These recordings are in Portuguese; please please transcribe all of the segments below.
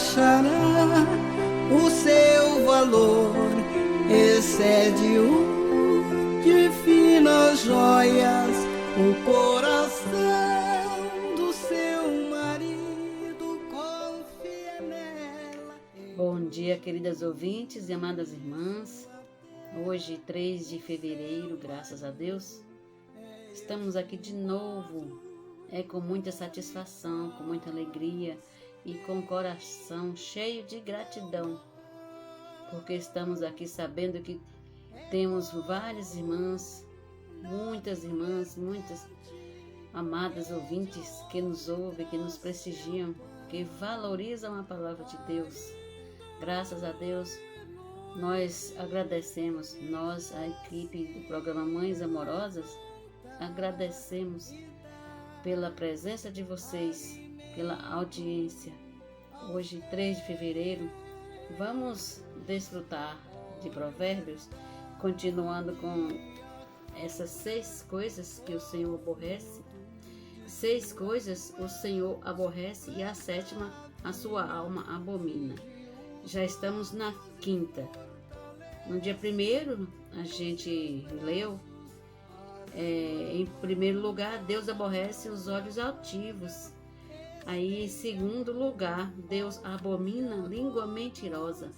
achará o seu valor, excede o de finas joias, o coração do seu marido confia nela. Bom dia, queridas ouvintes e amadas irmãs. Hoje, 3 de fevereiro, graças a Deus, estamos aqui de novo, com muita satisfação, com muita alegria e com o coração cheio de gratidão, porque estamos aqui sabendo que temos várias irmãs, muitas amadas ouvintes que nos ouvem, que nos prestigiam, que valorizam a palavra de Deus. Graças a Deus, nós agradecemos, nós, a equipe do programa Mães Amorosas, agradecemos pela presença de vocês, pela audiência. Hoje, 3 de fevereiro, vamos desfrutar de Provérbios, continuando com essas 6 coisas que o Senhor aborrece. 6 coisas o Senhor aborrece e a 7ª a sua alma abomina. Já estamos na 5ª. No dia 1º, a gente leu, em primeiro lugar, Deus aborrece os olhos altivos. Aí, em segundo lugar, Deus abomina a língua mentirosa.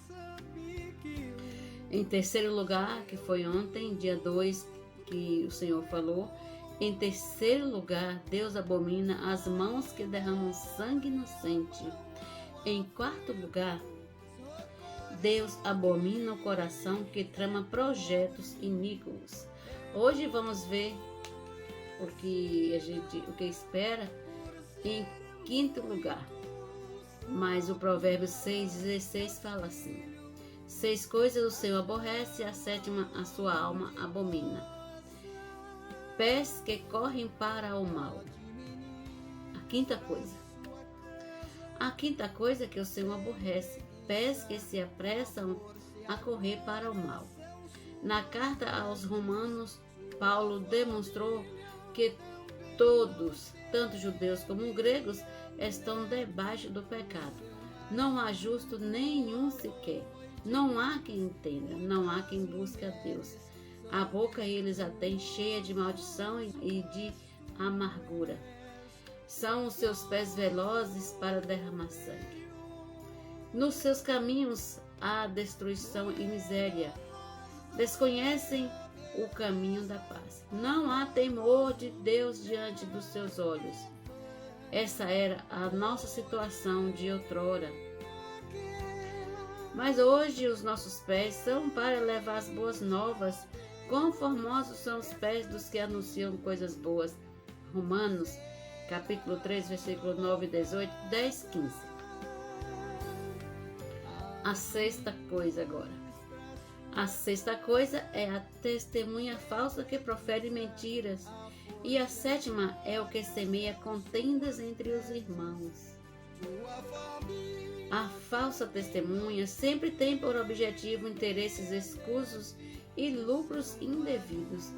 Em terceiro lugar, que foi ontem, dia 2, que o Senhor falou, em terceiro lugar, Deus abomina as mãos que derramam sangue inocente. Em quarto lugar, Deus abomina o coração que trama projetos iníquos. Hoje vamos ver o que espera em quinto lugar. Mas o Provérbio 6,16 fala assim: 6 coisas o Senhor aborrece, a 7ª a sua alma abomina. Pés que correm para o mal. A quinta coisa que o Senhor aborrece: pés que se apressam a correr para o mal. Na carta aos Romanos, Paulo demonstrou que todos, tanto judeus como gregos, estão debaixo do pecado. Não há justo nenhum sequer. Não há quem entenda, não há quem busque a Deus. A boca eles a têm cheia de maldição e de amargura. São os seus pés velozes para derramar sangue. Nos seus caminhos há destruição e miséria. Desconhecem o caminho da paz. Não há temor de Deus diante dos seus olhos. Essa era a nossa situação de outrora. Mas hoje os nossos pés são para levar as boas novas. Quão formosos são os pés dos que anunciam coisas boas. Romanos, capítulo 3, versículo 9 e 18, 10, 15. A sexta coisa agora. A sexta coisa é a testemunha falsa que profere mentiras. E a 7ª é o que semeia contendas entre os irmãos. A falsa testemunha sempre tem por objetivo interesses escusos e lucros indevidos.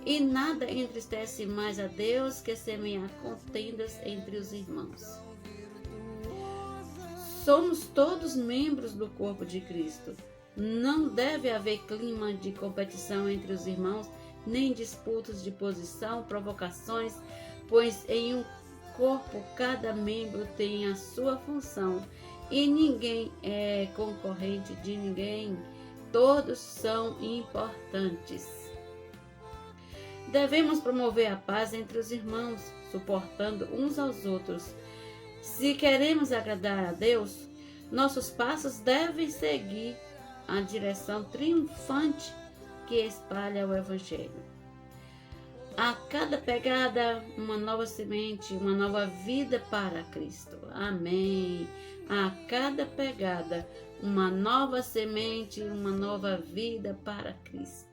E nada entristece mais a Deus que semear contendas entre os irmãos. Somos todos membros do corpo de Cristo. Não deve haver clima de competição entre os irmãos, nem disputas de posição, provocações, pois em um corpo cada membro tem a sua função e ninguém é concorrente de ninguém. Todos são importantes. Devemos promover a paz entre os irmãos, suportando uns aos outros. Se queremos agradar a Deus, nossos passos devem seguir a direção triunfante que espalha o Evangelho. A cada pegada, uma nova semente, uma nova vida para Cristo. Amém. A cada pegada, uma nova semente, uma nova vida para Cristo.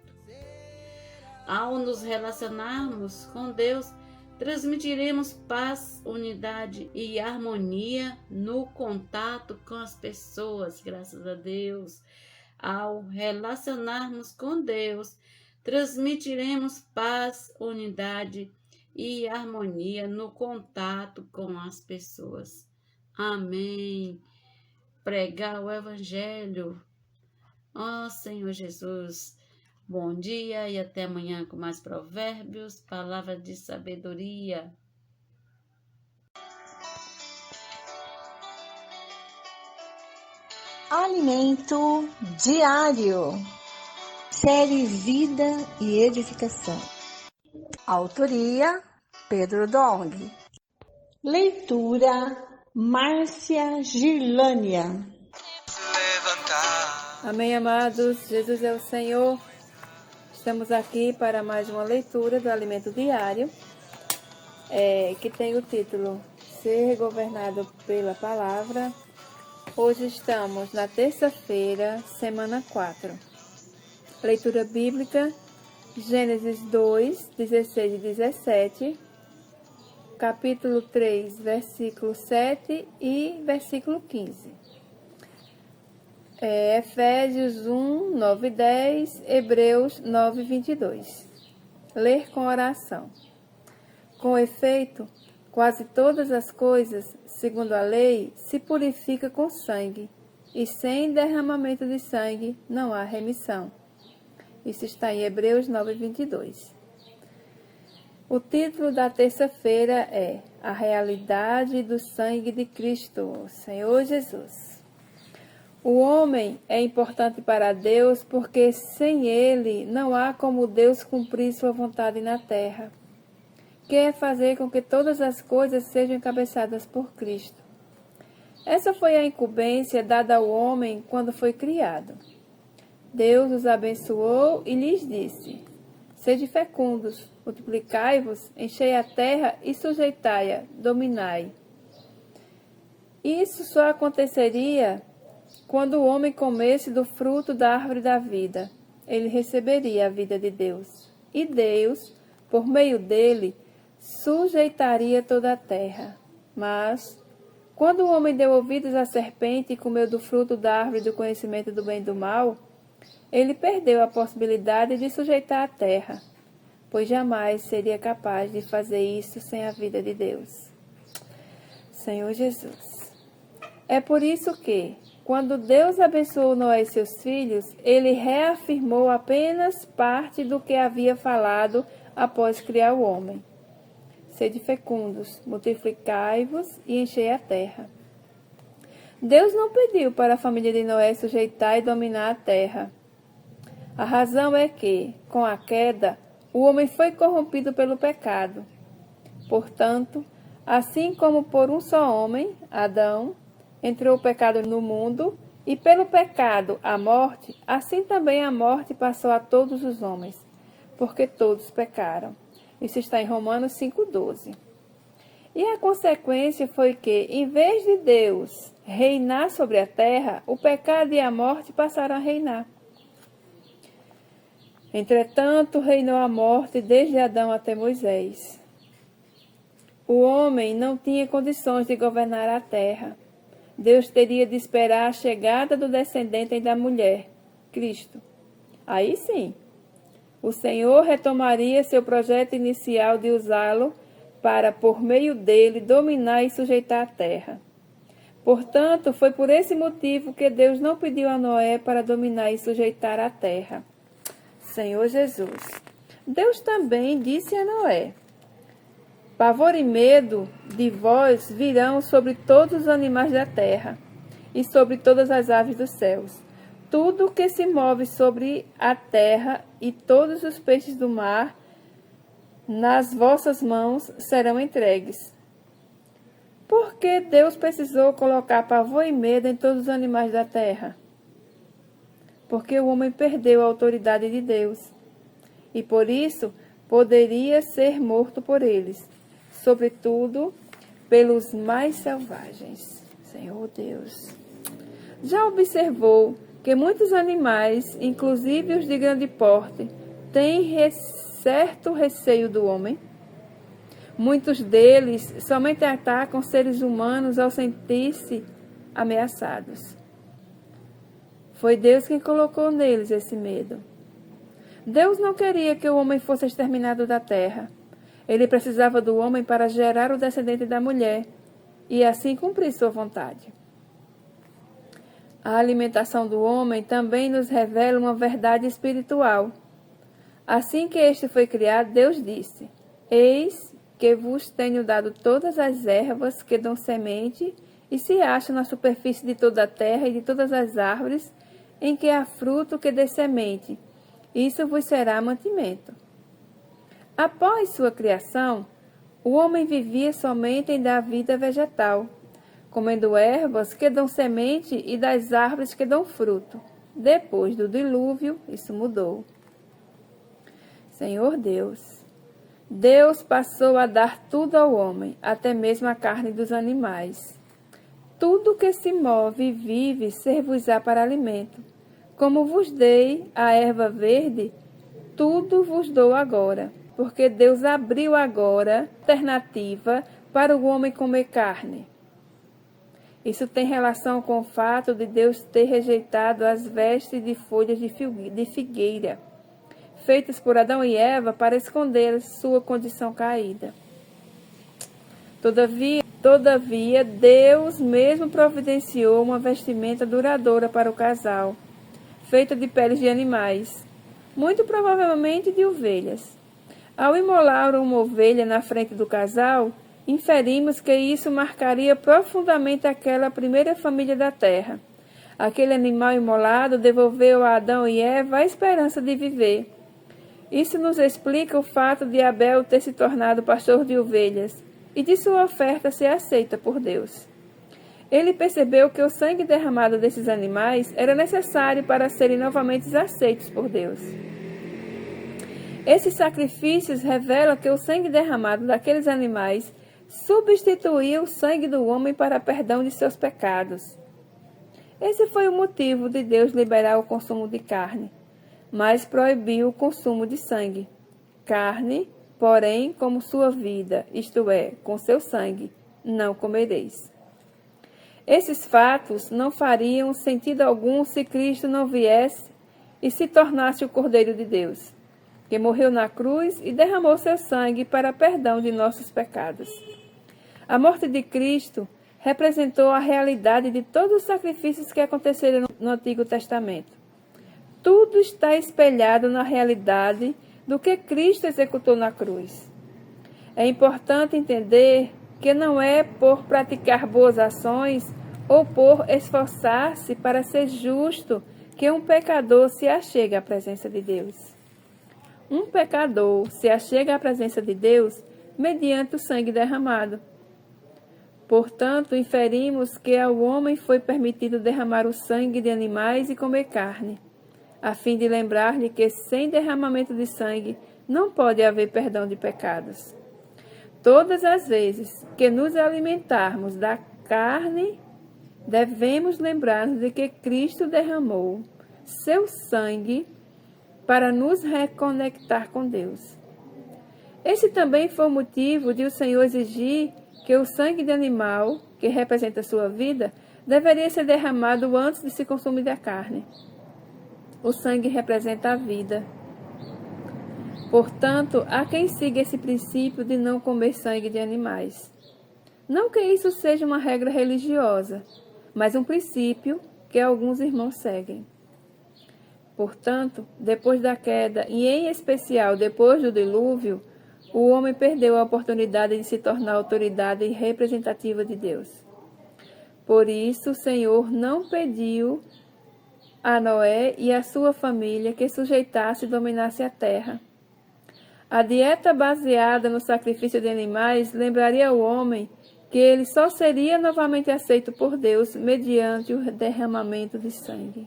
Ao nos relacionarmos com Deus, transmitiremos paz, unidade e harmonia no contato com as pessoas, graças a Deus. Ao relacionarmos com Deus, transmitiremos paz, unidade e harmonia no contato com as pessoas. Amém. pregar o Evangelho. Ó Senhor Jesus, bom dia e até amanhã com mais provérbios, palavra de sabedoria. Alimento diário. Série Vida e Edificação. Autoria Pedro Dong. Leitura Márcia Girlânia. Amém, amados. Jesus é o Senhor. Estamos aqui para mais uma leitura do Alimento Diário, que tem o título Ser Governado pela Palavra. Hoje estamos na terça-feira, semana 4. Leitura bíblica, Gênesis 2, 16 e 17, capítulo 3, versículo 7 e versículo 15. Efésios 1, 9 e 10, Hebreus 9, 22. Ler com oração. Com efeito, quase todas as coisas, segundo a lei, se purifica com sangue, e sem derramamento de sangue não há remissão. Isso está em Hebreus 9, 22. O título da terça-feira é A Realidade do Sangue de Cristo, Senhor Jesus. O homem é importante para Deus porque sem ele não há como Deus cumprir sua vontade na terra, que é fazer com que todas as coisas sejam encabeçadas por Cristo. Essa foi a incumbência dada ao homem quando foi criado. Deus os abençoou e lhes disse: Sede fecundos, multiplicai-vos, enchei a terra e sujeitai-a, dominai. Isso só aconteceria quando o homem comesse do fruto da árvore da vida. Ele receberia a vida de Deus. E Deus, por meio dele, sujeitaria toda a terra. Mas, quando o homem deu ouvidos à serpente e comeu do fruto da árvore do conhecimento do bem e do mal, ele perdeu a possibilidade de sujeitar a terra, pois jamais seria capaz de fazer isso sem a vida de Deus. Senhor Jesus. É por isso que, quando Deus abençoou Noé e seus filhos, ele reafirmou apenas parte do que havia falado após criar o homem. Sede fecundos, multiplicai-vos e enchei a terra. Deus não pediu para a família de Noé sujeitar e dominar a terra. A razão é que, com a queda, o homem foi corrompido pelo pecado. Portanto, assim como por um só homem, Adão, entrou o pecado no mundo, e pelo pecado a morte, assim também a morte passou a todos os homens, porque todos pecaram. Isso está em Romanos 5,12. E a consequência foi que, em vez de Deus reinar sobre a terra, o pecado e a morte passaram a reinar. Entretanto, reinou a morte desde Adão até Moisés. O homem não tinha condições de governar a terra. Deus teria de esperar a chegada do descendente da mulher, Cristo. Aí sim, o Senhor retomaria seu projeto inicial de usá-lo para, por meio dele, dominar e sujeitar a terra. Portanto, foi por esse motivo que Deus não pediu a Noé para dominar e sujeitar a terra. Senhor Jesus. Deus também disse a Noé: Pavor e medo de vós virão sobre todos os animais da terra e sobre todas as aves dos céus. Tudo que se move sobre a terra e todos os peixes do mar nas vossas mãos serão entregues. Por que Deus precisou colocar pavor e medo em todos os animais da terra? Porque o homem perdeu a autoridade de Deus e por isso poderia ser morto por eles, sobretudo pelos mais selvagens. Senhor Deus. Já observou que muitos animais, inclusive os de grande porte, têm certo receio do homem? Muitos deles somente atacam seres humanos ao sentir-se ameaçados. Foi Deus quem colocou neles esse medo. Deus não queria que o homem fosse exterminado da terra. Ele precisava do homem para gerar o descendente da mulher e assim cumprir sua vontade. A alimentação do homem também nos revela uma verdade espiritual. Assim que este foi criado, Deus disse: Eis que vos tenho dado todas as ervas que dão semente e se acham na superfície de toda a terra e de todas as árvores em que há fruto que dê semente. Isso vos será mantimento. Após sua criação, o homem vivia somente da vida vegetal, comendo ervas que dão semente e das árvores que dão fruto. Depois do dilúvio, isso mudou. Senhor Deus passou a dar tudo ao homem, até mesmo a carne dos animais. Tudo que se move e vive ser-vos-á para alimento. Como vos dei a erva verde, tudo vos dou agora, porque Deus abriu agora alternativa para o homem comer carne. Isso tem relação com o fato de Deus ter rejeitado as vestes de folhas de figueira, feitas por Adão e Eva para esconder sua condição caída. Todavia, Deus mesmo providenciou uma vestimenta duradoura para o casal, feita de peles de animais, muito provavelmente de ovelhas. Ao imolar uma ovelha na frente do casal, inferimos que isso marcaria profundamente aquela primeira família da terra. Aquele animal imolado devolveu a Adão e Eva a esperança de viver. Isso nos explica o fato de Abel ter se tornado pastor de ovelhas e de sua oferta ser aceita por Deus. Ele percebeu que o sangue derramado desses animais era necessário para serem novamente aceitos por Deus. Esses sacrifícios revelam que o sangue derramado daqueles animais substituiu o sangue do homem para perdão de seus pecados. Esse foi o motivo de Deus liberar o consumo de carne, mas proibiu o consumo de sangue. Carne, porém, como sua vida, isto é, com seu sangue, não comereis. Esses fatos não fariam sentido algum se Cristo não viesse e se tornasse o Cordeiro de Deus, que morreu na cruz e derramou seu sangue para perdão de nossos pecados. A morte de Cristo representou a realidade de todos os sacrifícios que aconteceram no Antigo Testamento. Tudo está espelhado na realidade do que Cristo executou na cruz. É importante entender que não é por praticar boas ações ou por esforçar-se para ser justo que um pecador se achega à presença de Deus. Um pecador se achega à presença de Deus mediante o sangue derramado. Portanto, inferimos que ao homem foi permitido derramar o sangue de animais e comer carne, a fim de lembrar-lhe que sem derramamento de sangue não pode haver perdão de pecados. Todas as vezes que nos alimentarmos da carne, devemos lembrar-nos de que Cristo derramou seu sangue para nos reconectar com Deus. Esse também foi o motivo de o Senhor exigir que o sangue de animal, que representa a sua vida, deveria ser derramado antes de se consumir a carne. O sangue representa a vida. Portanto, há quem siga esse princípio de não comer sangue de animais. Não que isso seja uma regra religiosa, mas um princípio que alguns irmãos seguem. Portanto, depois da queda, e em especial depois do dilúvio, o homem perdeu a oportunidade de se tornar autoridade representativa de Deus. Por isso, o Senhor não pediu a Noé e a sua família que sujeitasse e dominasse a terra. A dieta baseada no sacrifício de animais lembraria ao homem que ele só seria novamente aceito por Deus mediante o derramamento de sangue.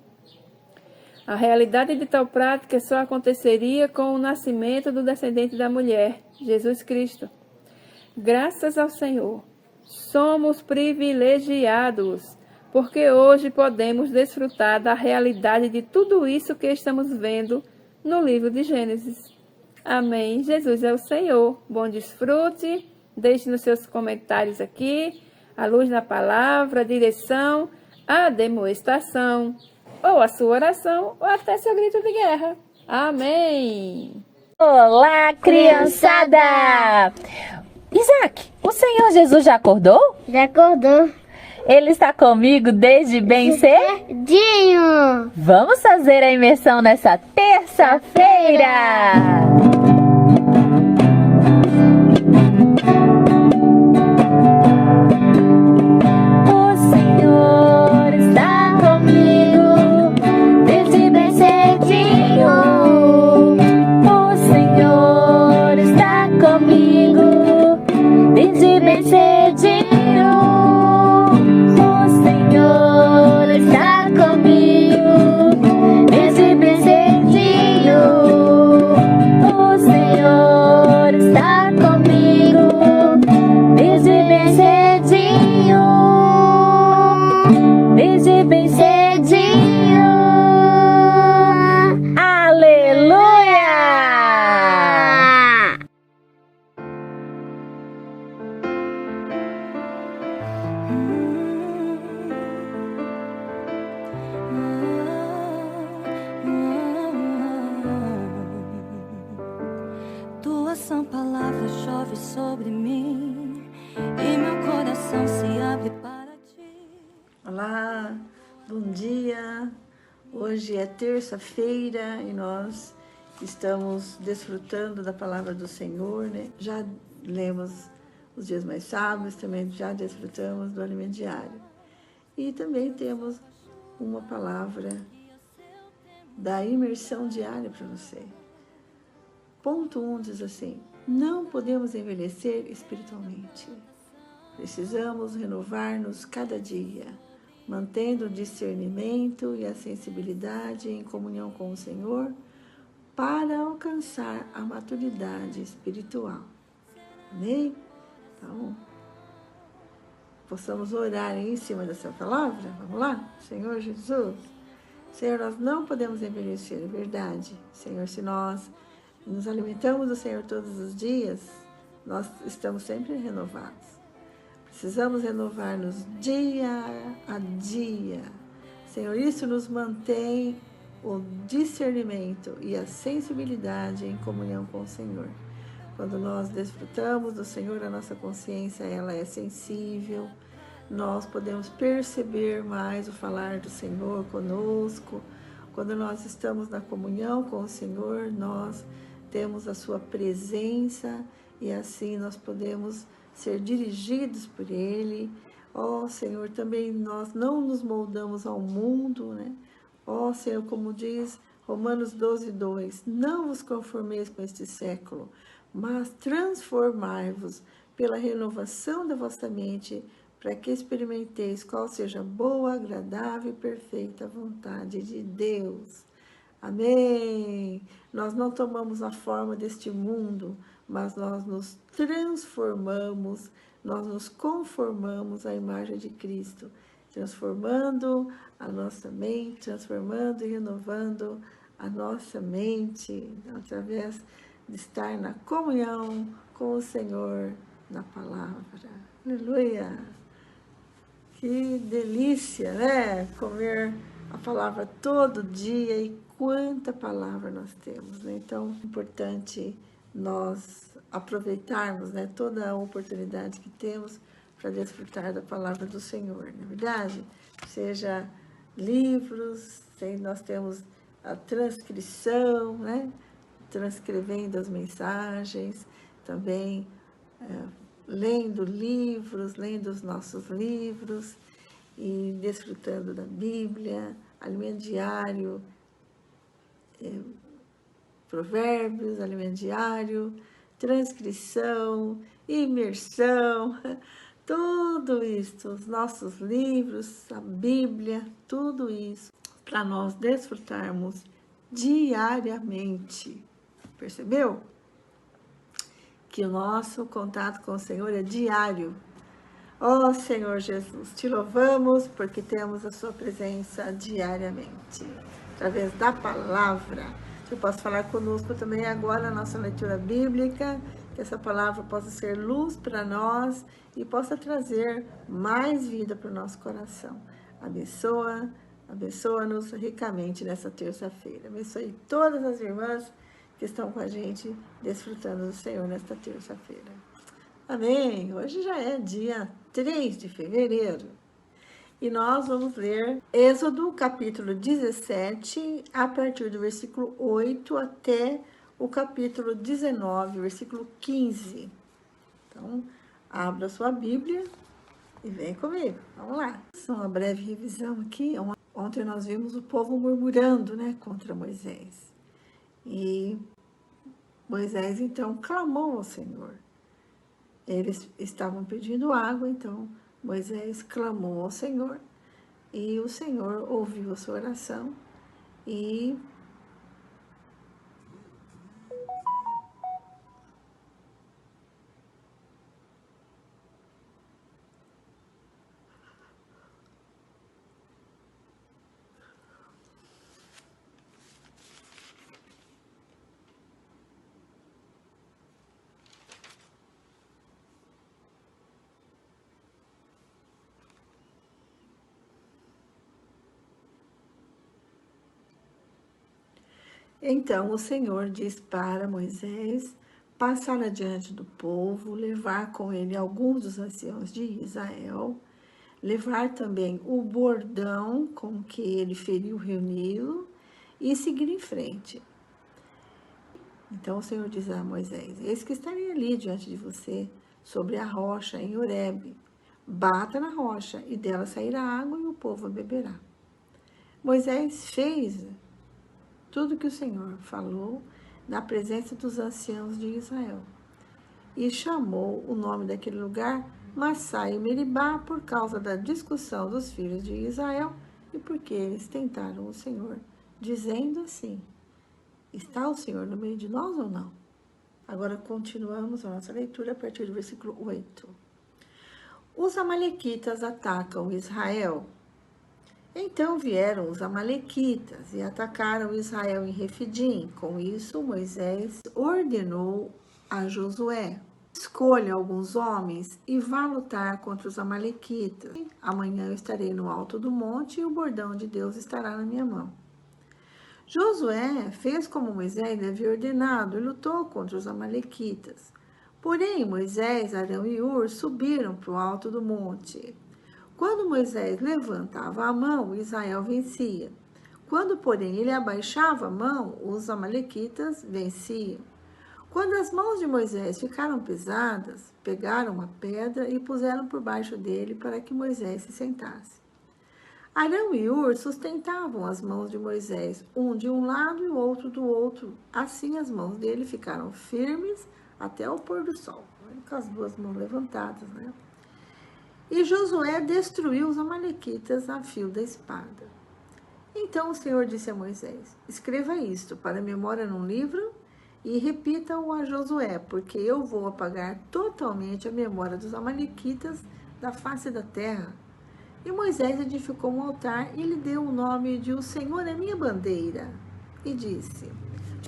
A realidade de tal prática só aconteceria com o nascimento do descendente da mulher, Jesus Cristo. Graças ao Senhor, somos privilegiados, porque hoje podemos desfrutar da realidade de tudo isso que estamos vendo no livro de Gênesis. Amém. Jesus é o Senhor. Bom desfrute. Deixe nos seus comentários aqui a luz na palavra, a direção, a demonstração, ou a sua oração, ou até seu grito de guerra. Amém. Olá, criançada! Isaac, o Senhor Jesus já acordou? Já acordou. Ele está comigo desde bem cedinho. Vamos fazer a imersão nessa terça-feira! Tua sã palavra chove sobre mim e meu coração se abre para ti. Olá, bom dia. Hoje é terça-feira e nós estamos desfrutando da palavra do Senhor, né? Já lemos os dias mais sábados, também já desfrutamos do alimento diário. E também temos uma palavra da imersão diária para você. Ponto 1 diz assim: não podemos envelhecer espiritualmente. Precisamos renovar-nos cada dia, mantendo o discernimento e a sensibilidade em comunhão com o Senhor para alcançar a maturidade espiritual. Amém? Então, possamos orar em cima dessa palavra? Vamos lá? Senhor Jesus, Senhor, nós não podemos envelhecer, é verdade. Senhor, se nós nos alimentamos do Senhor todos os dias, nós estamos sempre renovados. Precisamos renovar-nos dia a dia. Senhor, isso nos mantém o discernimento e a sensibilidade em comunhão com o Senhor. Quando nós desfrutamos do Senhor, a nossa consciência ela é sensível, nós podemos perceber mais o falar do Senhor conosco. Quando nós estamos na comunhão com o Senhor, nós temos a sua presença e assim nós podemos ser dirigidos por Ele. Ó Senhor, também nós não nos moldamos ao mundo, né? Ó Senhor, como diz Romanos 12:2, não vos conformeis com este século, mas transformai-vos pela renovação da vossa mente, para que experimenteis qual seja a boa, agradável e perfeita vontade de Deus. Amém! Nós não tomamos a forma deste mundo, mas nós nos transformamos, nós nos conformamos à imagem de Cristo, transformando a nossa mente, transformando e renovando a nossa mente, através de estar na comunhão com o Senhor na palavra. Aleluia! Que delícia, né? Comer a palavra todo dia, e quanta palavra nós temos, né? Então, é importante nós aproveitarmos, né, toda a oportunidade que temos para desfrutar da palavra do Senhor, não é verdade? Seja livros, nós temos a transcrição, né? Transcrevendo as mensagens, também lendo livros, lendo os nossos livros e desfrutando da Bíblia, alimento diário, provérbios, alimento diário, transcrição, imersão, tudo isso, os nossos livros, a Bíblia, tudo isso, para nós desfrutarmos diariamente. Percebeu? Que o nosso contato com o Senhor é diário. Ó Senhor Jesus, te louvamos porque temos a sua presença diariamente, através da palavra. Você possa falar conosco também agora na nossa leitura bíblica, que essa palavra possa ser luz para nós e possa trazer mais vida para o nosso coração. Abençoa-nos ricamente nessa terça-feira. Abençoe todas as irmãs que estão com a gente, desfrutando do Senhor nesta terça-feira. Amém! Hoje já é dia 3 de fevereiro. E nós vamos ler Êxodo, capítulo 17, a partir do versículo 8 até o capítulo 19, versículo 15. Então, abra sua Bíblia e vem comigo. Vamos lá. Só uma breve revisão aqui. Ontem nós vimos o povo murmurando, né, contra Moisés. E Moisés, então, clamou ao Senhor. Eles estavam pedindo água, então Moisés clamou ao Senhor e o Senhor ouviu a sua oração e então o Senhor diz para Moisés passar adiante do povo, levar com ele alguns dos anciãos de Israel, levar também o bordão com que ele feriu o rio Nilo e seguir em frente. Então o Senhor diz a Moisés: eis que estarei ali diante de você, sobre a rocha em Horebe. Bata na rocha e dela sairá água e o povo beberá. Moisés fez tudo que o Senhor falou na presença dos anciãos de Israel. E chamou o nome daquele lugar Massá e Meribá por causa da discussão dos filhos de Israel e porque eles tentaram o Senhor, dizendo assim: está o Senhor no meio de nós ou não? Agora continuamos a nossa leitura a partir do versículo 8. Os amalequitas atacam Israel. Então vieram os amalequitas e atacaram Israel em Refidim. Com isso, Moisés ordenou a Josué: escolha alguns homens e vá lutar contra os amalequitas. Amanhã eu estarei no alto do monte e o bordão de Deus estará na minha mão. Josué fez como Moisés havia ordenado e lutou contra os amalequitas. Porém, Moisés, Arão e Hur subiram para o alto do monte. Quando Moisés levantava a mão, Israel vencia. Quando, porém, ele abaixava a mão, os amalequitas venciam. Quando as mãos de Moisés ficaram pesadas, pegaram uma pedra e puseram por baixo dele para que Moisés se sentasse. Arão e Hur sustentavam as mãos de Moisés, um de um lado e o outro do outro. Assim as mãos dele ficaram firmes até o pôr do sol, com as duas mãos levantadas, né? E Josué destruiu os amalequitas a fio da espada. Então o Senhor disse a Moisés: escreva isto para memória num livro e repita-o a Josué, porque eu vou apagar totalmente a memória dos amalequitas da face da terra. E Moisés edificou um altar e lhe deu o nome de O Senhor é minha bandeira. E disse: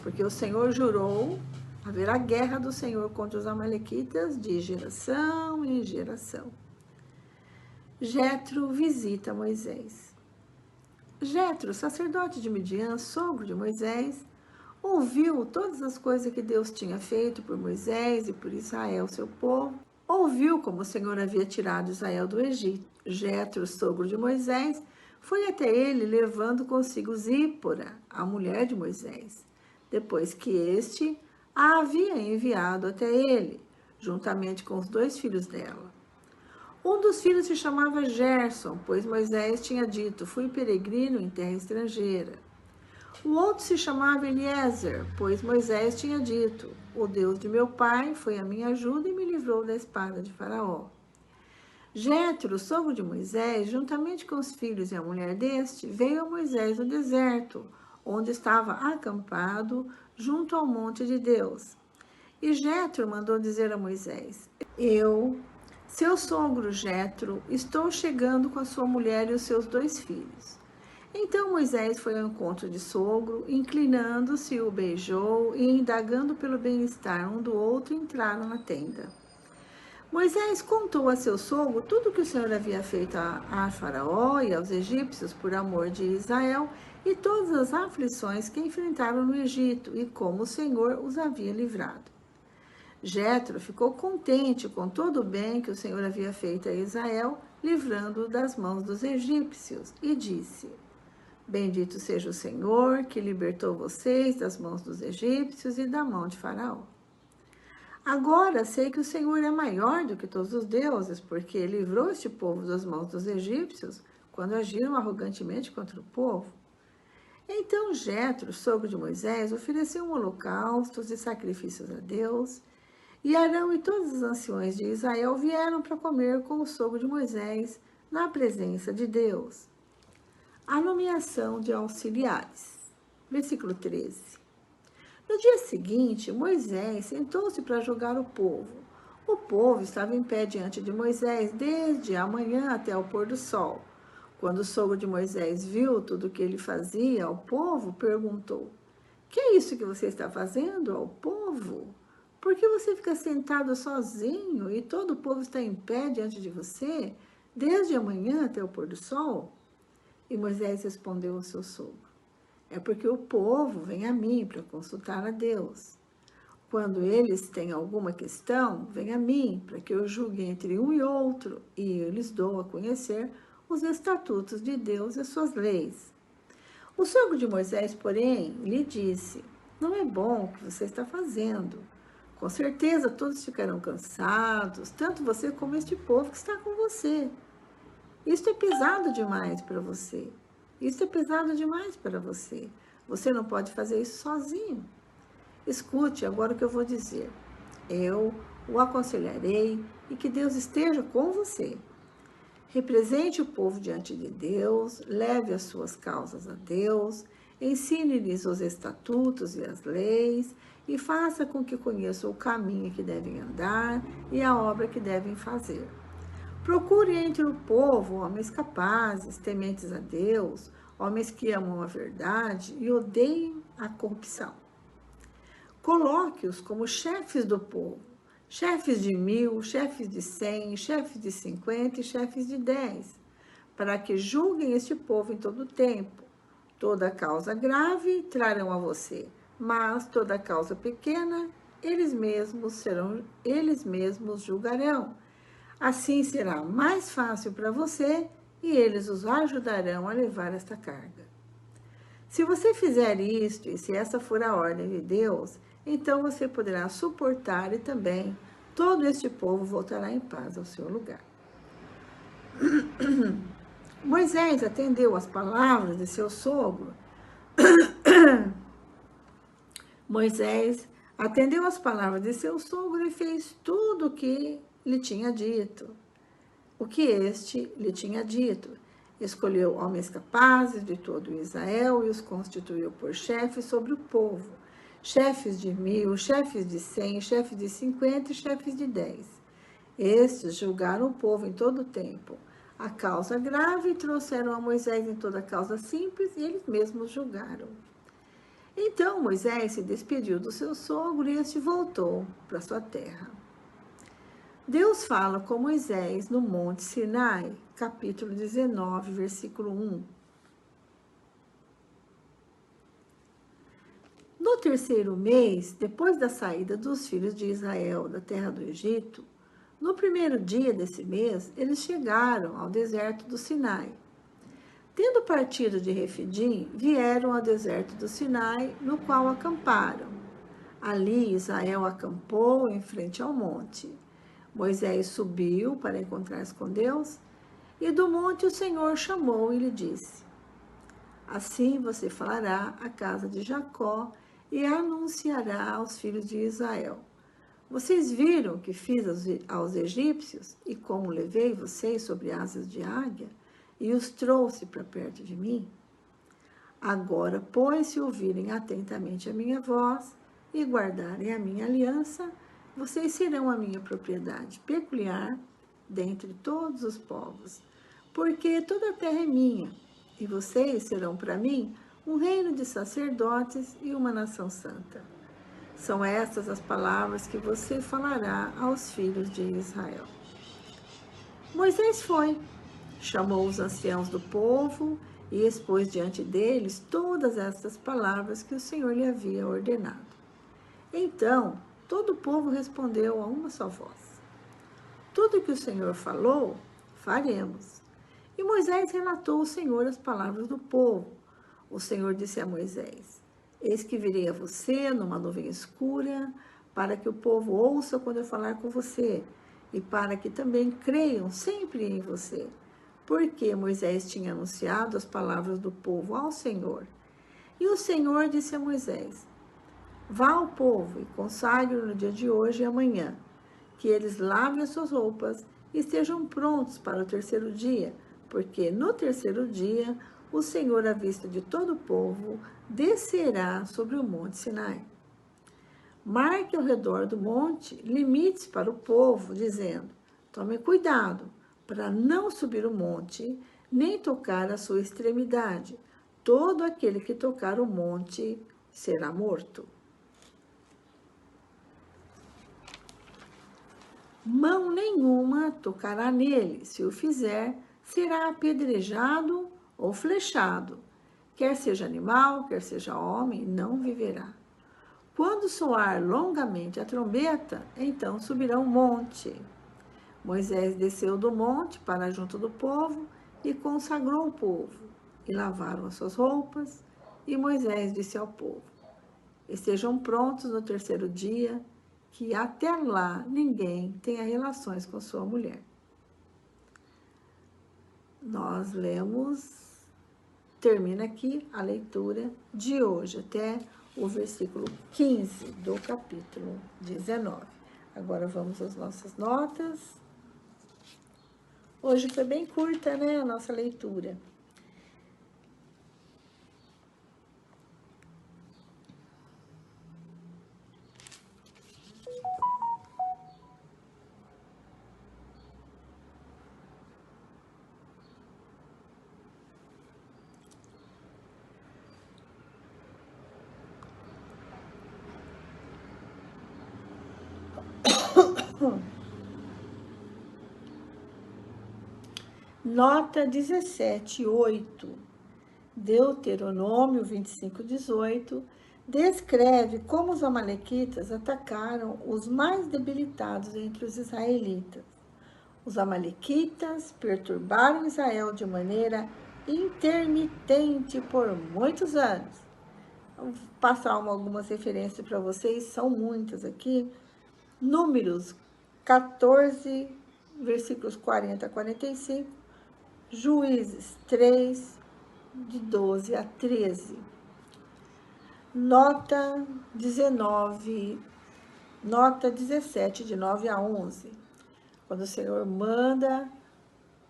porque o Senhor jurou, haverá guerra do Senhor contra os amalequitas de geração em geração. Jetro visita Moisés. Jetro, sacerdote de Midian, sogro de Moisés, ouviu todas as coisas que Deus tinha feito por Moisés e por Israel, seu povo. Ouviu como o Senhor havia tirado Israel do Egito. Jetro, sogro de Moisés, foi até ele levando consigo Zípora, a mulher de Moisés, depois que este a havia enviado até ele, juntamente com os 2 filhos dela. Um dos filhos se chamava Gerson, pois Moisés tinha dito: fui peregrino em terra estrangeira. O outro se chamava Eliezer, pois Moisés tinha dito: o Deus de meu pai foi a minha ajuda e me livrou da espada de Faraó. Jetro, sogro de Moisés, juntamente com os filhos e a mulher deste, veio a Moisés no deserto, onde estava acampado junto ao monte de Deus. E Jetro mandou dizer a Moisés: eu, seu sogro Jetro, estou chegando com a sua mulher e os seus 2 filhos. Então Moisés foi ao encontro de sogro, inclinando-se, o beijou e, indagando pelo bem-estar um do outro, entraram na tenda. Moisés contou a seu sogro tudo o que o Senhor havia feito a Faraó e aos egípcios por amor de Israel e todas as aflições que enfrentaram no Egito e como o Senhor os havia livrado. Jetro ficou contente com todo o bem que o Senhor havia feito a Israel, livrando-o das mãos dos egípcios, e disse: Bendito seja o Senhor, que libertou vocês das mãos dos egípcios e da mão de Faraó. Agora sei que o Senhor é maior do que todos os deuses, porque livrou este povo das mãos dos egípcios quando agiram arrogantemente contra o povo. Então Jetro, sogro de Moisés, ofereceu holocaustos e sacrifícios a Deus, e Arão e todos os anciões de Israel vieram para comer com o sogro de Moisés na presença de Deus. A nomeação de auxiliares. Versículo 13. No dia seguinte, Moisés sentou-se para julgar o povo. O povo estava em pé diante de Moisés desde a manhã até o pôr do sol. Quando o sogro de Moisés viu tudo o que ele fazia ao povo, perguntou: Que é isso que você está fazendo ao povo? Por que você fica sentado sozinho e todo o povo está em pé diante de você, desde a manhã até o pôr do sol? E Moisés respondeu ao seu sogro: É porque o povo vem a mim para consultar a Deus. Quando eles têm alguma questão, vem a mim para que eu julgue entre um e outro, e eu lhes dou a conhecer os estatutos de Deus e as suas leis. O sogro de Moisés, porém, lhe disse: Não é bom o que você está fazendo. Com certeza todos ficarão cansados, tanto você como este povo que está com você. Isto é pesado demais para você. Isso é pesado demais para você. Você não pode fazer isso sozinho. Escute agora o que eu vou dizer. Eu o aconselharei e que Deus esteja com você. Represente o povo diante de Deus, leve as suas causas a Deus, ensine-lhes os estatutos e as leis e faça com que conheçam o caminho que devem andar e a obra que devem fazer. Procure entre o povo homens capazes, tementes a Deus, homens que amam a verdade e odeiem a corrupção. Coloque-os como chefes do povo, chefes de 1000, chefes de 100, chefes de 50 e chefes de 10, para que julguem este povo em todo o tempo. Toda causa grave trarão a você, mas toda causa pequena eles mesmos julgarão. Assim será mais fácil para você e eles os ajudarão a levar esta carga. Se você fizer isto e se essa for a ordem de Deus, então você poderá suportar e também todo este povo voltará em paz ao seu lugar. Moisés atendeu às palavras de seu sogro. Moisés atendeu às palavras de seu sogro e fez tudo o que lhe tinha dito. O que este lhe tinha dito. Escolheu homens capazes de todo Israel e os constituiu por chefes sobre o povo. Chefes de 1000, chefes de 100, chefes de 50 e chefes de 10. Estes julgaram o povo em todo o tempo. A causa grave trouxeram a Moisés em toda a causa simples e eles mesmos julgaram. Então Moisés se despediu do seu sogro e este voltou para sua terra. Deus fala com Moisés no Monte Sinai, capítulo 19, versículo 1. No terceiro mês, depois da saída dos filhos de Israel da terra do Egito, no primeiro dia desse mês, eles chegaram ao deserto do Sinai. Tendo partido de Refidim, vieram ao deserto do Sinai, no qual acamparam. Ali Israel acampou em frente ao monte. Moisés subiu para encontrar-se com Deus, e do monte o Senhor chamou e lhe disse: Assim você falará à casa de Jacó e anunciará aos filhos de Israel: Vocês viram o que fiz aos egípcios e como levei vocês sobre asas de águia e os trouxe para perto de mim? Agora, pois, se ouvirem atentamente a minha voz e guardarem a minha aliança, vocês serão a minha propriedade peculiar dentre todos os povos, porque toda a terra é minha, e vocês serão para mim um reino de sacerdotes e uma nação santa. São estas as palavras que você falará aos filhos de Israel. Moisés foi, chamou os anciãos do povo e expôs diante deles todas estas palavras que o Senhor lhe havia ordenado. Então, todo o povo respondeu a uma só voz: Tudo que o Senhor falou, faremos. E Moisés relatou ao Senhor as palavras do povo. O Senhor disse a Moisés: eis que virei a você numa nuvem escura, para que o povo ouça quando eu falar com você, e para que também creiam sempre em você. Porque Moisés tinha anunciado as palavras do povo ao Senhor. E o Senhor disse a Moisés: vá ao povo e consagre-o no dia de hoje e amanhã, que eles lavem as suas roupas e estejam prontos para o terceiro dia, porque no terceiro dia o Senhor, à vista de todo o povo, descerá sobre o monte Sinai. Marque ao redor do monte limites para o povo, dizendo: tome cuidado para não subir o monte, nem tocar a sua extremidade. Todo aquele que tocar o monte será morto. Mão nenhuma tocará nele. Se o fizer, será apedrejado ou flechado. Quer seja animal, quer seja homem, não viverá. Quando soar longamente a trombeta, então subirá o monte. Moisés desceu do monte para junto do povo e consagrou o povo. E lavaram as suas roupas. E Moisés disse ao povo: estejam prontos no terceiro dia, que até lá ninguém tenha relações com sua mulher. Nós lemos, termina aqui a leitura de hoje, até o versículo 15 do capítulo 19. Agora vamos às nossas notas. Hoje foi bem curta, né, a nossa leitura. Nota 17:8. Deuteronômio 25:18 descreve como os amalequitas atacaram os mais debilitados entre os israelitas. Os amalequitas perturbaram Israel de maneira intermitente por muitos anos. Vou passar algumas referências para vocês, são muitas aqui. Números 14, versículos 40 a 45. Juízes 3, de 12 a 13. Nota 17, de 9 a 11. Quando o Senhor manda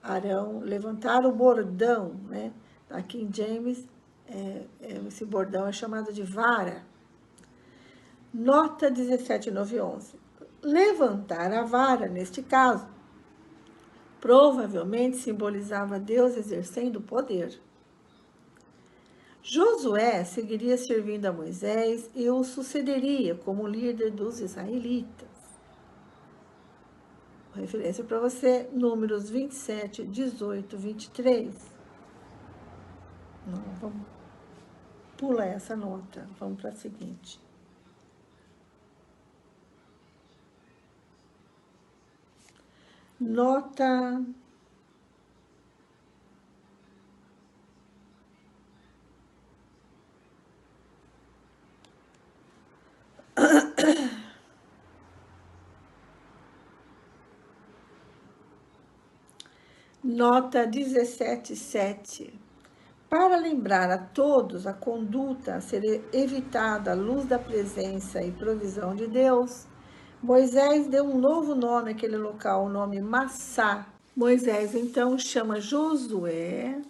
Arão levantar o bordão, né? Aqui em James, esse bordão é chamado de vara. Nota 17, 9 e 11. Levantar a vara, neste caso, provavelmente simbolizava Deus exercendo poder. Josué seguiria servindo a Moisés e o sucederia como líder dos israelitas. Referência para você, Números 27, 18, 23. Não, vamos pular essa nota, vamos para a seguinte. Nota Nota 17:7. Para lembrar a todos a conduta a ser evitada à luz da presença e provisão de Deus, Moisés deu um novo nome àquele local, o nome Massá. Moisés, então, chama Josué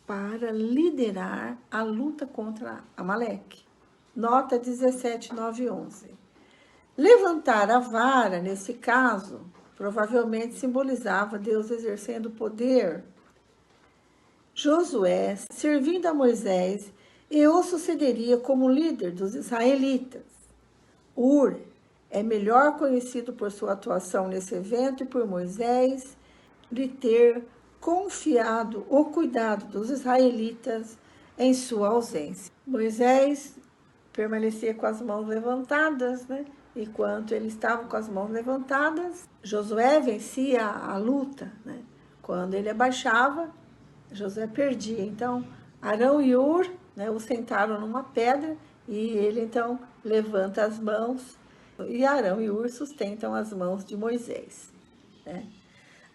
para liderar a luta contra Amaleque. Nota 17, 9 e 11. Levantar a vara, nesse caso, provavelmente simbolizava Deus exercendo poder. Josué, servindo a Moisés, e o sucederia como líder dos israelitas. Ur é melhor conhecido por sua atuação nesse evento e por Moisés lhe ter confiado o cuidado dos israelitas em sua ausência. Moisés permanecia com as mãos levantadas, né? Enquanto ele estava com as mãos levantadas, Josué vencia a luta, né? Quando ele abaixava, Josué perdia. Então, Arão e Hur, né, o sentaram numa pedra e ele então levanta as mãos e Arão e Hur sustentam as mãos de Moisés, né?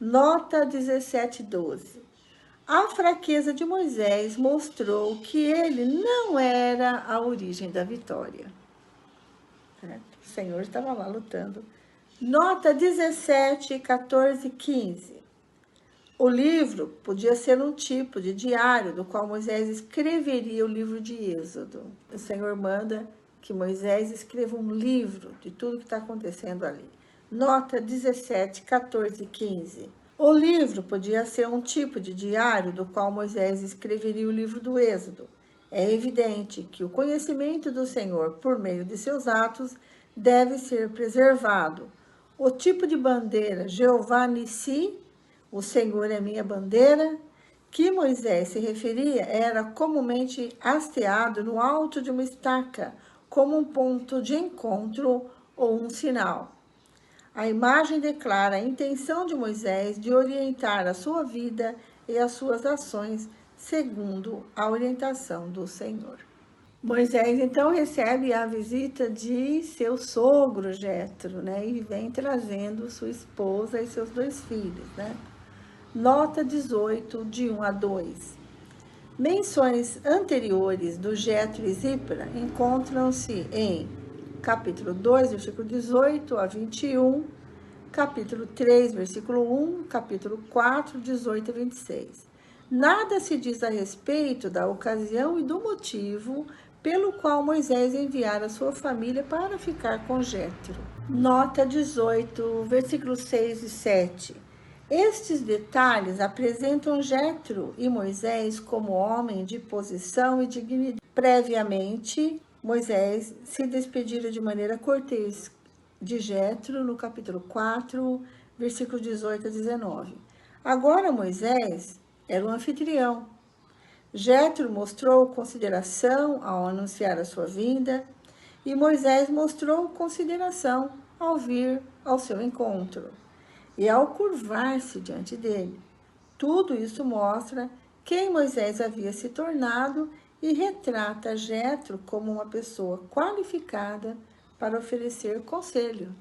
Nota 17:12. A fraqueza de Moisés mostrou que ele não era a origem da vitória. O Senhor estava lá lutando. Nota 17, 14, 15. O livro podia ser um tipo de diário do qual Moisés escreveria o livro de Êxodo. O Senhor manda que Moisés escreva um livro de tudo que está acontecendo ali. Nota 17, 14 e 15. O livro podia ser um tipo de diário do qual Moisés escreveria o livro do Êxodo. É evidente que o conhecimento do Senhor por meio de seus atos deve ser preservado. O tipo de bandeira Jeová Nissi, o Senhor é minha bandeira, que Moisés se referia, era comumente hasteado no alto de uma estaca, como um ponto de encontro ou um sinal. A imagem declara a intenção de Moisés de orientar a sua vida e as suas ações segundo a orientação do Senhor. Moisés então recebe a visita de seu sogro Jetro, né, e vem trazendo sua esposa e seus 2 filhos, né? Nota 18, de 1 a 2. Menções anteriores do Jetro e Zípora encontram-se em capítulo 2, versículo 18 a 21, capítulo 3, versículo 1, capítulo 4, 18 a 26. Nada se diz a respeito da ocasião e do motivo pelo qual Moisés enviara sua família para ficar com Jetro. Nota 18, versículos 6 e 7. Estes detalhes apresentam Jetro e Moisés como homem de posição e dignidade. Previamente, Moisés se despedira de maneira cortês de Jetro no capítulo 4, versículos 18 a 19. Agora Moisés era um anfitrião. Jetro mostrou consideração ao anunciar a sua vinda e Moisés mostrou consideração ao vir ao seu encontro e ao curvar-se diante dele. Tudo isso mostra quem Moisés havia se tornado e retrata Jetro como uma pessoa qualificada para oferecer conselho.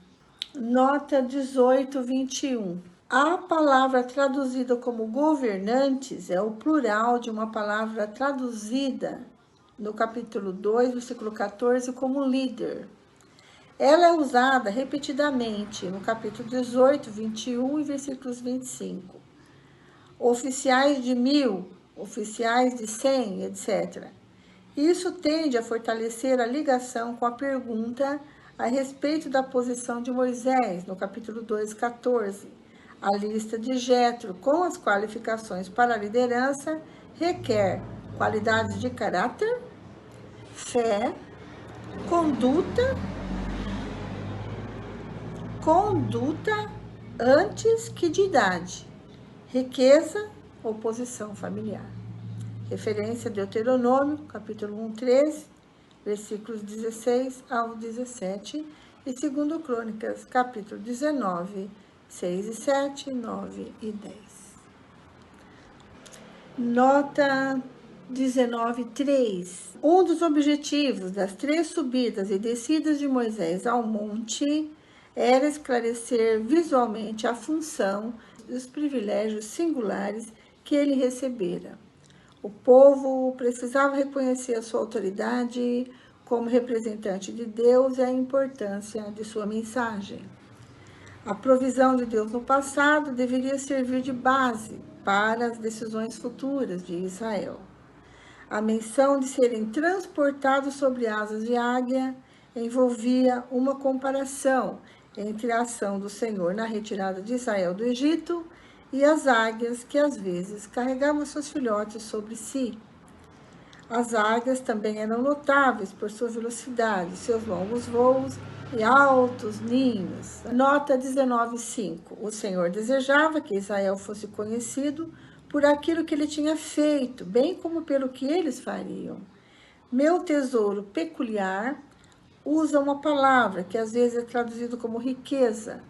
Nota 18, 21. A palavra traduzida como governantes é o plural de uma palavra traduzida no capítulo 2, versículo 14, como líder. Ela é usada repetidamente no capítulo 18, 21 e versículos 25. Oficiais de 1000, oficiais de 100, etc. Isso tende a fortalecer a ligação com a pergunta a respeito da posição de Moisés, no capítulo 2, 14. A lista de Jetro com as qualificações para a liderança requer qualidades de caráter, fé, conduta antes que de idade, riqueza ou posição familiar. Referência a Deuteronômio, capítulo 1, 13, versículos 16 ao 17, e 2 Crônicas, capítulo 19, 6 e 7, 9 e 10. Nota 19:3. Um dos objetivos das 3 subidas e descidas de Moisés ao monte era esclarecer visualmente a função e os privilégios singulares que ele recebera. O povo precisava reconhecer a sua autoridade como representante de Deus e a importância de sua mensagem. A provisão de Deus no passado deveria servir de base para as decisões futuras de Israel. A menção de serem transportados sobre asas de águia envolvia uma comparação entre a ação do Senhor na retirada de Israel do Egito e as águias que às vezes carregavam seus filhotes sobre si. As águias também eram notáveis por sua velocidade, seus longos voos e altos ninhos. Nota 19:5. O Senhor desejava que Israel fosse conhecido por aquilo que ele tinha feito, bem como pelo que eles fariam. Meu tesouro peculiar usa uma palavra que às vezes é traduzida como riqueza.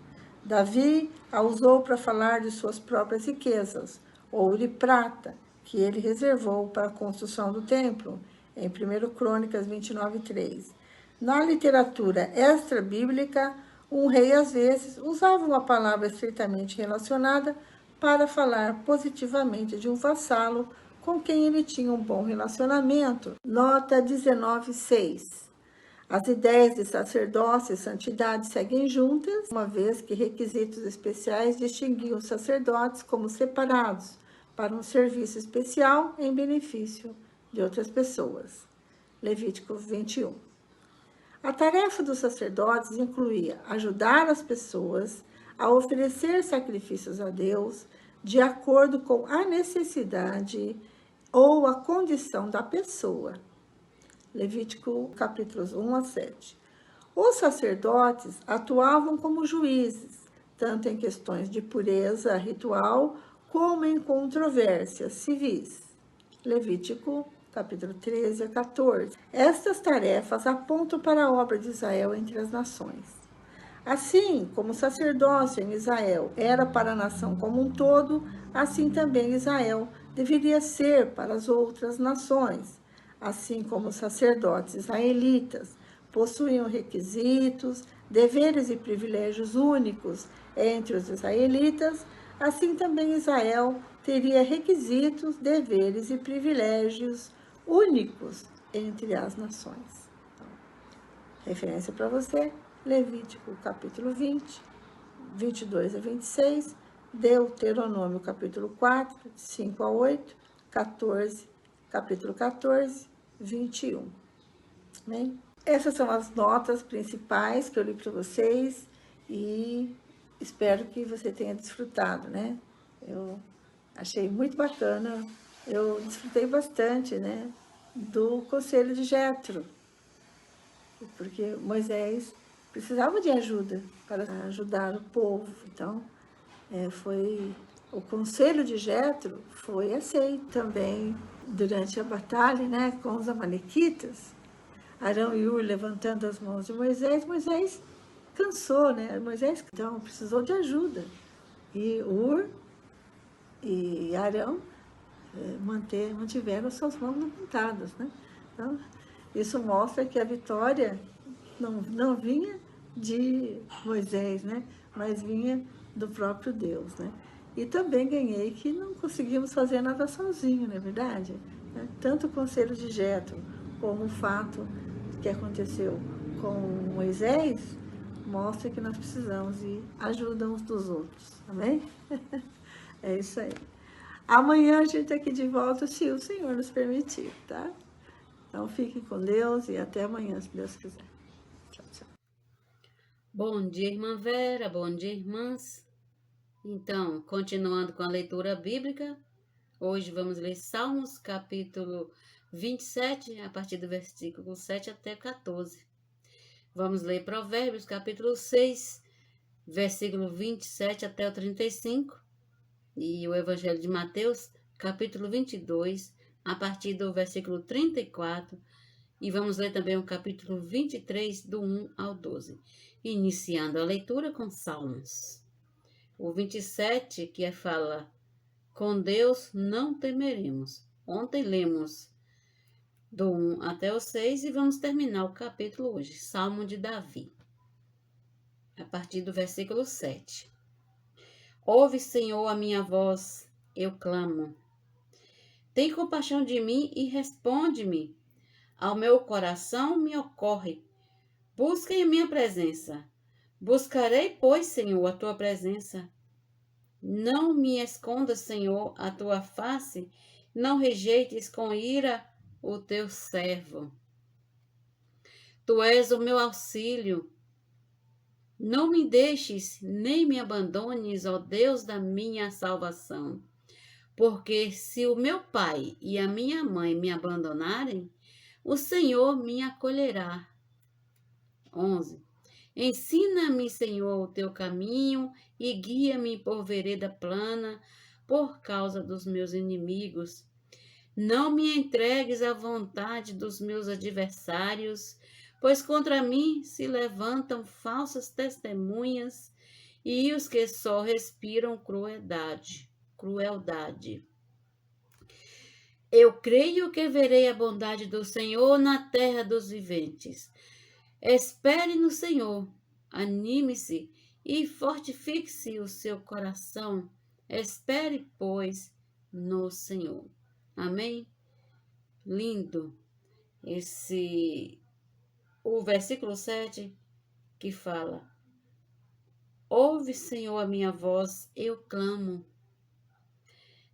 Davi a usou para falar de suas próprias riquezas, ouro e prata, que ele reservou para a construção do templo, em 1 Crônicas 29:3. Na literatura extra-bíblica, um rei às vezes usava uma palavra estritamente relacionada para falar positivamente de um vassalo com quem ele tinha um bom relacionamento. Nota 19:6. As ideias de sacerdócio e santidade seguem juntas, uma vez que requisitos especiais distinguiam os sacerdotes como separados para um serviço especial em benefício de outras pessoas. Levítico 21. A tarefa dos sacerdotes incluía ajudar as pessoas a oferecer sacrifícios a Deus de acordo com a necessidade ou a condição da pessoa. Levítico capítulos 1-7. Os sacerdotes atuavam como juízes, tanto em questões de pureza ritual como em controvérsias civis. Levítico capítulo 13-14. Estas tarefas apontam para a obra de Israel entre as nações. Assim como o sacerdócio em Israel era para a nação como um todo, assim também Israel deveria ser para as outras nações. Assim como os sacerdotes israelitas possuíam requisitos, deveres e privilégios únicos entre os israelitas, assim também Israel teria requisitos, deveres e privilégios únicos entre as nações. Então, referência para você, Levítico capítulo 20, 22-26, Deuteronômio capítulo 4, 5-8, 14, capítulo 14, 21. Amém? Essas são as notas principais que eu li para vocês e espero que você tenha desfrutado, né? Eu achei muito bacana, eu desfrutei bastante, né, do conselho de Jetro, porque Moisés precisava de ajuda para ajudar o povo. Então, o conselho de Jetro foi aceito também durante a batalha, né, com os amalequitas. Arão e Ur levantando as mãos de Moisés, Moisés cansou, né? Moisés então precisou de ajuda. E Ur e Arão mantiveram suas mãos levantadas, né? Então, isso mostra que a vitória não vinha de Moisés, né? Mas vinha do próprio Deus, né? E também ganhei que não conseguimos fazer nada sozinho, não é verdade? Tanto o conselho de Jetro como o fato que aconteceu com Moisés mostra que nós precisamos de ajuda uns dos outros, amém? É isso aí. Amanhã a gente está aqui de volta, se o Senhor nos permitir, tá? Então fiquem com Deus e até amanhã, se Deus quiser. Tchau, tchau. Bom dia, irmã Vera, bom dia, irmãs. Então, continuando com a leitura bíblica, hoje vamos ler Salmos, capítulo 27, a partir do versículo 7 até 14. Vamos ler Provérbios, capítulo 6, versículo 27 até o 35. E o Evangelho de Mateus, capítulo 22, a partir do versículo 34. E vamos ler também o capítulo 23, do 1 ao 12. Iniciando a leitura com Salmos. O 27, que fala, com Deus não temeremos. Ontem lemos do 1 até o 6 e vamos terminar o capítulo hoje. Salmo de Davi, a partir do versículo 7. Ouve, Senhor, a minha voz, eu clamo. Tem compaixão de mim e responde-me. Ao meu coração me ocorre. Busquem a minha presença. Buscarei, pois, Senhor, a tua presença. Não me escondas, Senhor, a tua face. Não rejeites com ira o teu servo. Tu és o meu auxílio. Não me deixes, nem me abandones, ó Deus da minha salvação. Porque se o meu pai e a minha mãe me abandonarem, o Senhor me acolherá. 11. Ensina-me, Senhor, o teu caminho e guia-me por vereda plana, por causa dos meus inimigos. Não me entregues à vontade dos meus adversários, pois contra mim se levantam falsas testemunhas e os que só respiram crueldade. Eu creio que verei a bondade do Senhor na terra dos viventes. Espere no Senhor, anime-se e fortifique-se o seu coração. Espere, pois, no Senhor. Amém? Lindo o versículo 7 que fala: ouve, Senhor, a minha voz, eu clamo.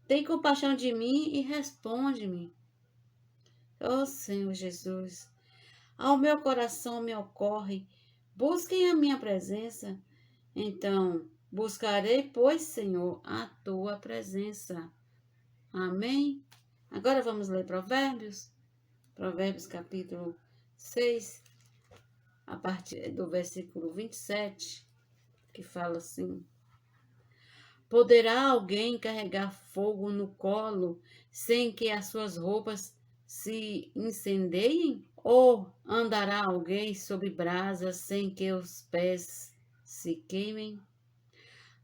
Tem compaixão de mim e responde-me. Ó Senhor Jesus, ao meu coração me ocorre, busquem a minha presença. Então, buscarei, pois, Senhor, a tua presença. Amém? Agora vamos ler Provérbios. Provérbios capítulo 6, a partir do versículo 27, que fala assim: poderá alguém carregar fogo no colo sem que as suas roupas se incendeiem? Ou andará alguém sob brasas sem que os pés se queimem?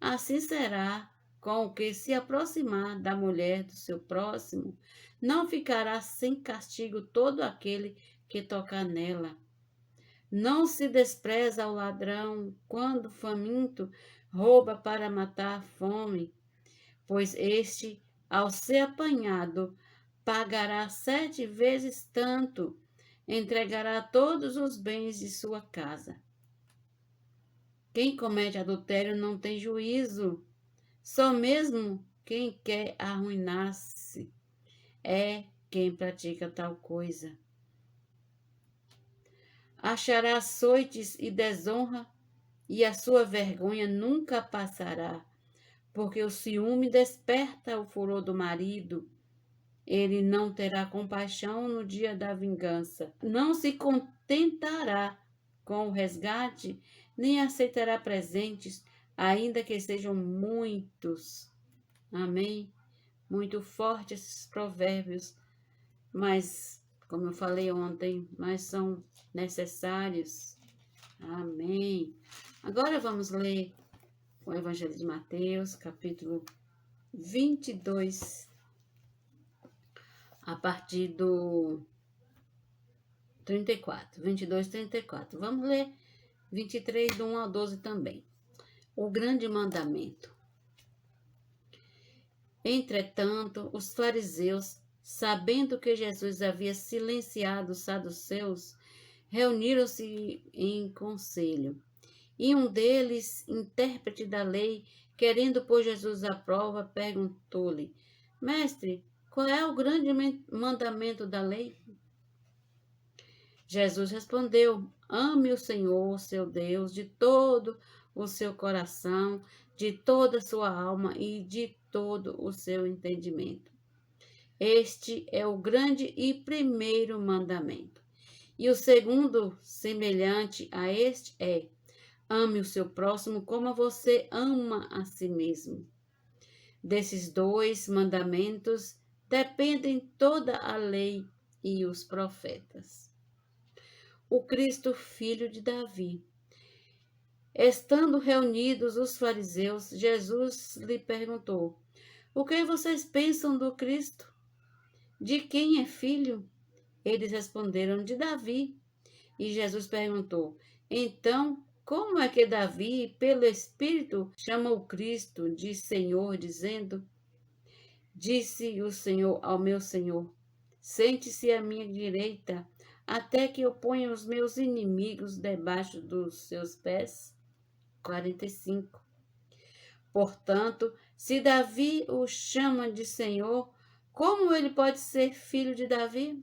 Assim será com o que se aproximar da mulher do seu próximo. Não ficará sem castigo todo aquele que tocar nela. Não se despreza o ladrão quando faminto rouba para matar a fome, pois este, ao ser apanhado, pagará 7 vezes tanto, entregará todos os bens de sua casa. Quem comete adultério não tem juízo, só mesmo quem quer arruinar-se é quem pratica tal coisa. Achará açoites e desonra, e a sua vergonha nunca passará, porque o ciúme desperta o furor do marido. Ele não terá compaixão no dia da vingança, não se contentará com o resgate, nem aceitará presentes, ainda que sejam muitos. Amém? Muito fortes esses provérbios, mas, como eu falei ontem, mas são necessários. Amém. Agora vamos ler o Evangelho de Mateus, capítulo 22, a partir do 34, 22, 34. Vamos ler 23, do 1 ao 12 também. O grande mandamento. Entretanto, os fariseus, sabendo que Jesus havia silenciado os saduceus, reuniram-se em conselho. E um deles, intérprete da lei, querendo pôr Jesus à prova, perguntou-lhe: Mestre, qual é o grande mandamento da lei? Jesus respondeu: ame o Senhor, seu Deus, de todo o seu coração, de toda a sua alma e de todo o seu entendimento. Este é o grande e primeiro mandamento. E o segundo, semelhante a este, é: ame o seu próximo como você ama a si mesmo. Desses 2 mandamentos dependem toda a lei e os profetas. O Cristo, filho de Davi. Estando reunidos os fariseus, Jesus lhe perguntou: o que vocês pensam do Cristo? De quem é filho? Eles responderam: de Davi. E Jesus perguntou: então, como é que Davi, pelo Espírito, chama o Cristo de Senhor, dizendo: disse o Senhor ao meu Senhor: sente-se à minha direita, até que eu ponha os meus inimigos debaixo dos seus pés? 45. Portanto, se Davi o chama de Senhor, como ele pode ser filho de Davi?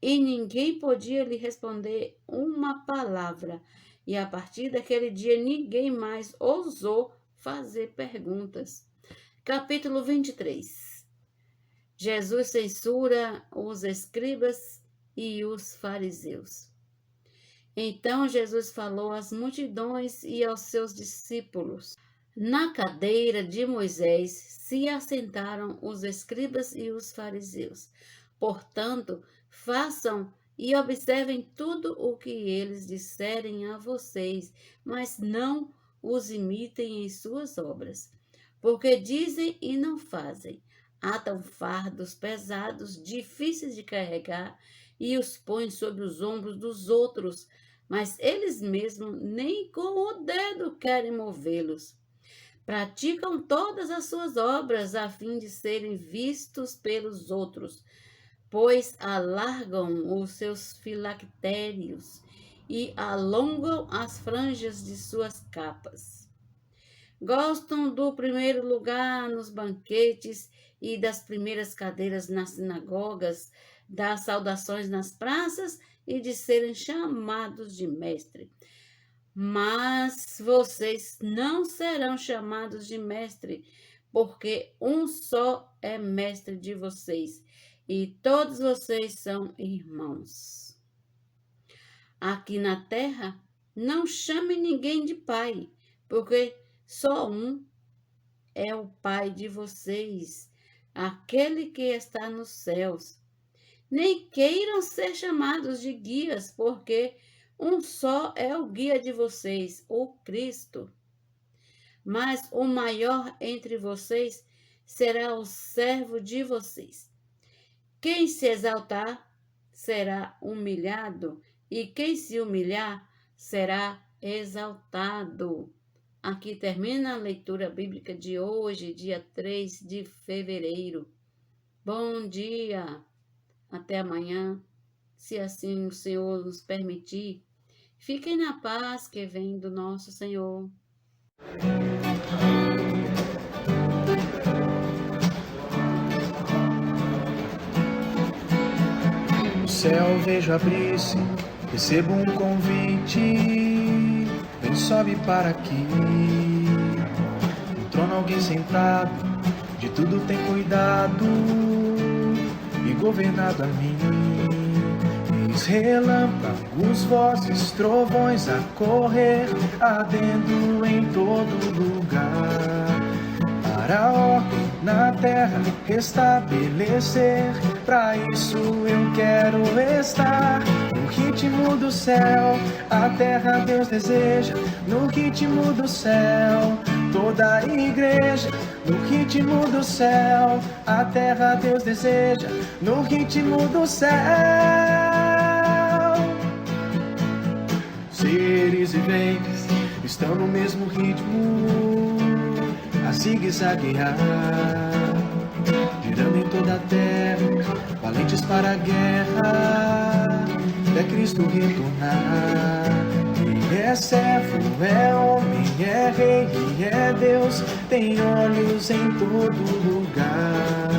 E ninguém podia lhe responder uma palavra. E a partir daquele dia, ninguém mais ousou fazer perguntas. Capítulo 23. Jesus censura os escribas e os fariseus. Então Jesus falou às multidões e aos seus discípulos. Na cadeira de Moisés se assentaram os escribas e os fariseus. Portanto, façam e observem tudo o que eles disserem a vocês, mas não os imitem em suas obras, porque dizem e não fazem, atam fardos pesados, difíceis de carregar, e os põem sobre os ombros dos outros, mas eles mesmos nem com o dedo querem movê-los. Praticam todas as suas obras a fim de serem vistos pelos outros, pois alargam os seus filactérios e alongam as franjas de suas capas. Gostam do primeiro lugar nos banquetes e das primeiras cadeiras nas sinagogas, das saudações nas praças e de serem chamados de mestre. Mas vocês não serão chamados de mestre, porque um só é mestre de vocês, e todos vocês são irmãos. Aqui na terra, não chame ninguém de pai, porque só um é o Pai de vocês, aquele que está nos céus. Nem queiram ser chamados de guias, porque um só é o guia de vocês, o Cristo. Mas o maior entre vocês será o servo de vocês. Quem se exaltar será humilhado, e quem se humilhar será exaltado. Aqui termina a leitura bíblica de hoje, dia 3 de fevereiro. Bom dia! Até amanhã, se assim o Senhor nos permitir. Fiquem na paz que vem do nosso Senhor. O céu vejo abrir-se, recebo um convite, vem, sobe para aqui. No trono alguém sentado, de tudo tem cuidado e governado a mim. Eis relâmpagos, vozes, trovões a correr, ardendo em todo lugar, para a ordem na terra restabelecer. Pra isso eu quero estar no ritmo do céu, a terra Deus deseja. No ritmo do céu, toda a igreja. No ritmo do céu, a terra Deus deseja. No ritmo do céu, seres viventes estão no mesmo ritmo, a zigue-zaguear, girando em toda a terra, valentes para a guerra, até Cristo retornar. Ele é servo, é homem, é rei e é Deus, tem olhos em todo lugar.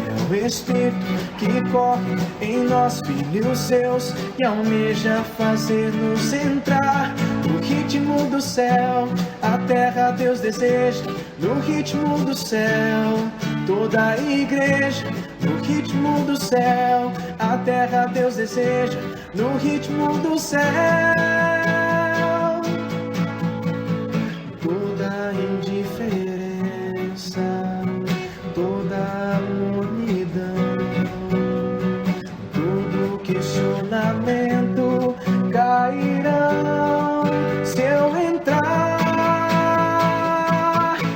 É o Espírito que corre em nós, filhos seus, e almeja fazer-nos entrar no ritmo do céu, a terra Deus deseja. No ritmo do céu, toda a igreja. No ritmo do céu, a terra Deus deseja. No ritmo do céu, toda a indiferença, toda a unidão, todo questionamento cairão se eu entrar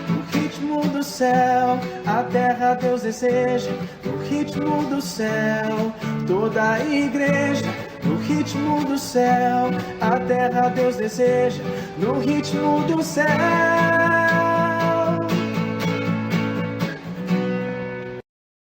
no ritmo do céu, a terra Deus deseja. No ritmo do céu, toda a igreja. No ritmo do céu, a terra Deus deseja. No ritmo do céu.